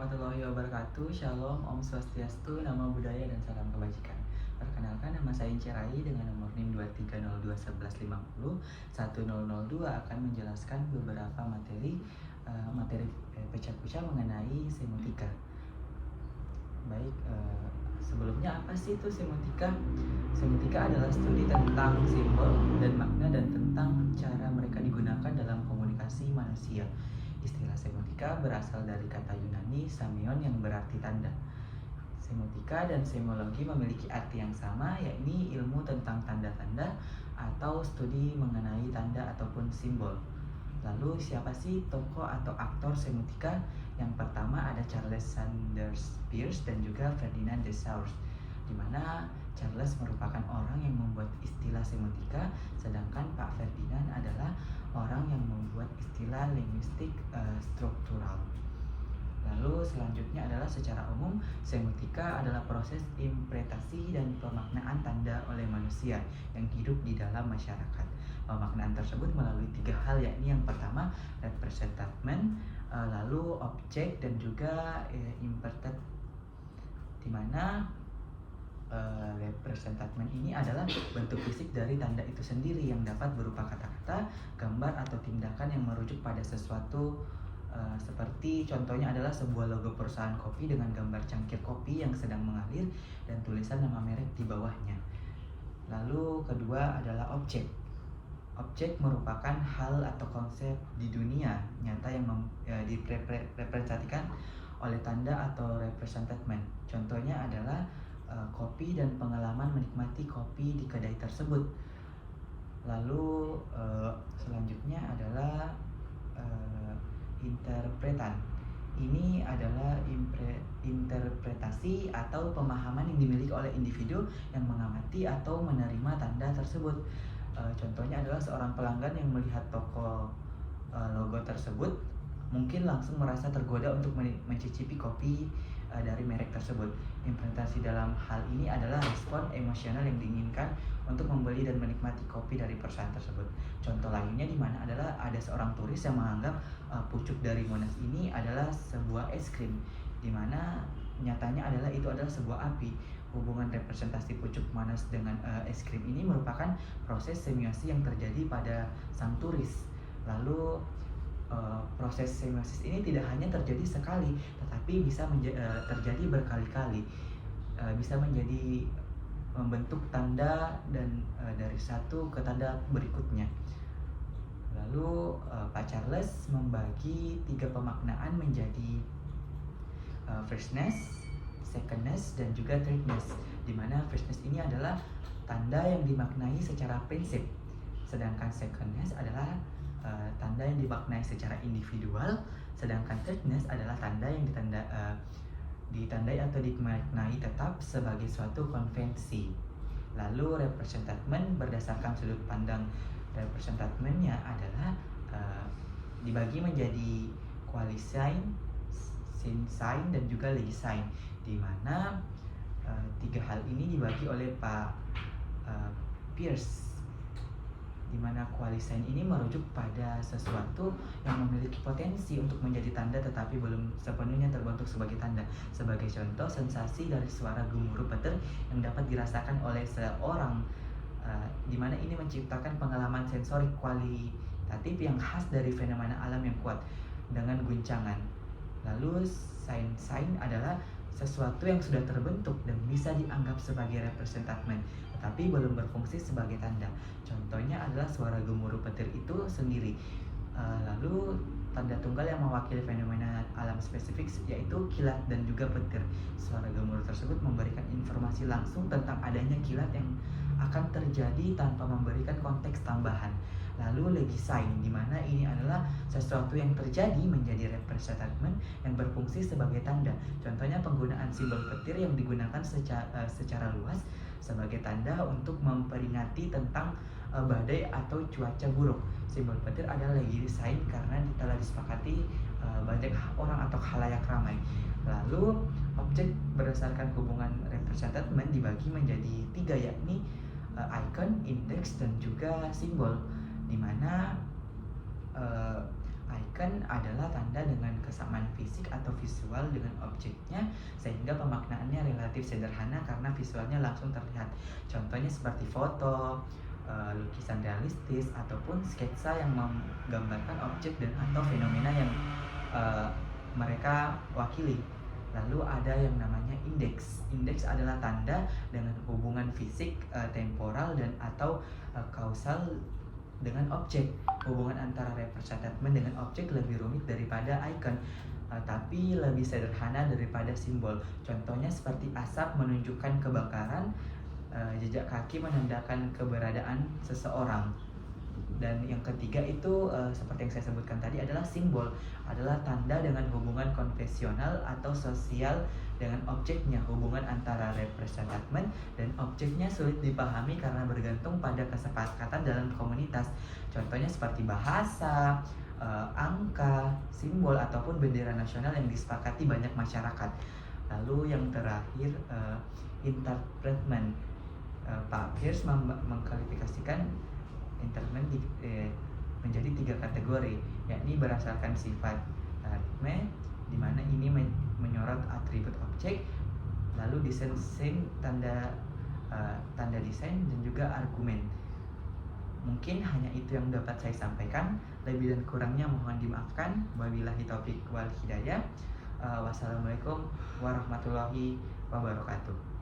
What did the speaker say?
warahmatullahi wabarakatuh. Shalom, Om Swastiastu, Namo Buddhaya dan salam kebajikan. Perkenalkan, nama saya Ince Rai dengan nomor NIM 2302111501002 akan menjelaskan beberapa materi pecah-pecah mengenai semotika. Baik, sebelumnya apa sih itu semotika? Semotika adalah studi tentang simbol dan makna dan tentang cara mereka digunakan dalam komunikasi manusia. Istilah semotika berasal dari kata Yunani samion yang berarti tanda. Semotika dan semologi memiliki arti yang sama, yakni ilmu tentang tanda-tanda atau studi mengenai tanda ataupun simbol. Lalu siapa sih tokoh atau aktor semotika? Yang pertama ada Charles Sanders Peirce dan juga Ferdinand de Saussure, di mana Charles merupakan orang yang membuat istilah semotika, sedangkan Pak Ferdinand adalah orang yang membuat istilah linguistik struktural. Lalu selanjutnya adalah secara umum, semotika adalah proses interpretasi dan pemaknaan tanda oleh manusia yang hidup di dalam masyarakat. Pemaknaan tersebut melalui 3 hal, yakni yang pertama representamen, lalu objek dan juga imperted, di mana representamen ini adalah bentuk fisik dari tanda itu sendiri yang dapat berupa kata-kata, gambar atau tindakan yang merujuk pada sesuatu, seperti contohnya adalah sebuah logo perusahaan kopi dengan gambar cangkir kopi yang sedang mengalir dan tulisan nama merek di bawahnya. Lalu kedua adalah objek. Objek merupakan hal atau konsep di dunia nyata yang direpresentasikan oleh tanda atau representamen. Contohnya adalah kopi dan pengalaman menikmati kopi di kedai tersebut. Lalu selanjutnya adalah interpretan. Ini adalah interpretasi atau pemahaman yang dimiliki oleh individu yang mengamati atau menerima tanda tersebut. Contohnya adalah seorang pelanggan yang melihat toko logo tersebut mungkin langsung merasa tergoda untuk mencicipi kopi dari merek tersebut. Implementasi dalam hal ini adalah respon emosional yang diinginkan untuk membeli dan menikmati kopi dari perusahaan tersebut. Contoh lainnya di mana adalah ada seorang turis yang menganggap pucuk dari Monas ini adalah sebuah es krim, di mana nyatanya adalah itu adalah sebuah api. Hubungan representasi pucuk Monas dengan es krim ini merupakan proses semiosi yang terjadi pada sang turis. Lalu proses semiosis ini tidak hanya terjadi sekali, tetapi bisa terjadi berkali-kali, bisa menjadi membentuk tanda dan dari satu ke tanda berikutnya. Lalu Pak Charles membagi 3 pemaknaan menjadi firstness, secondness, dan juga thirdness, di mana firstness ini adalah tanda yang dimaknai secara prinsip, sedangkan secondness adalah tanda yang dimaknai secara individual, sedangkan thirdness adalah tanda yang ditandai atau dimaknai tetap sebagai suatu konvensi. Lalu representamen berdasarkan sudut pandang representamennya adalah dibagi menjadi quasi-sign, sin-sign, dan juga legi-sign, di mana 3 hal ini dibagi oleh Pak Peirce, di mana quasi-sign ini merujuk pada sesuatu yang memiliki potensi untuk menjadi tanda tetapi belum sepenuhnya terbentuk sebagai tanda. Sebagai contoh, sensasi dari suara gemuruh petir yang dapat dirasakan oleh seorang, di mana ini menciptakan pengalaman sensorik kualitatif yang khas dari fenomena alam yang kuat dengan guncangan. Lalu sign adalah sesuatu yang sudah terbentuk dan bisa dianggap sebagai representamen, tetapi belum berfungsi sebagai tanda. Contohnya adalah suara gemuruh petir itu sendiri. Lalu tanda tunggal yang mewakili fenomena alam spesifik yaitu kilat dan juga petir. Suara gemuruh tersebut memberikan informasi langsung tentang adanya kilat yang akan terjadi tanpa memberikan konteks tambahan. Lalu legi-sign, di mana ini adalah sesuatu yang terjadi menjadi representamen yang berfungsi sebagai tanda. Contohnya penggunaan simbol petir yang digunakan secara luas sebagai tanda untuk memperingati tentang badai atau cuaca buruk. Simbol petir adalah legi-sign karena telah disepakati banyak orang atau khalayak ramai. Lalu objek berdasarkan hubungan representamen dibagi menjadi 3, yakni icon, indeks, dan juga simbol, di mana icon adalah tanda dengan kesamaan fisik atau visual dengan objeknya sehingga pemaknaannya relatif sederhana karena visualnya langsung terlihat. Contohnya seperti foto, lukisan realistis ataupun sketsa yang menggambarkan objek dan atau fenomena yang mereka wakili. Lalu ada yang namanya indeks. Indeks adalah tanda dengan hubungan fisik, temporal dan atau kausal dengan objek. Hubungan antara representatif dengan objek lebih rumit daripada icon, tapi lebih sederhana daripada simbol. Contohnya seperti asap menunjukkan kebakaran, jejak kaki menandakan keberadaan seseorang. Dan yang ketiga itu seperti yang saya sebutkan tadi adalah simbol, adalah tanda dengan hubungan konvensional atau sosial dengan objeknya. Hubungan antara representatif dan objeknya sulit dipahami karena bergantung pada kesepakatan dalam komunitas. Contohnya seperti bahasa, angka, simbol ataupun bendera nasional yang disepakati banyak masyarakat. Lalu yang terakhir interpretment. Pak Pierce mengklasifikasikan interpretment menjadi 3 kategori, yakni berdasarkan sifat ritme, di mana ini menyorot atribut objek, lalu desain tanda desain dan juga argumen. Mungkin hanya itu yang dapat saya sampaikan, lebih dan kurangnya mohon dimaafkan. Wabillahi taufiq wal hidayah. Wassalamualaikum warahmatullahi wabarakatuh.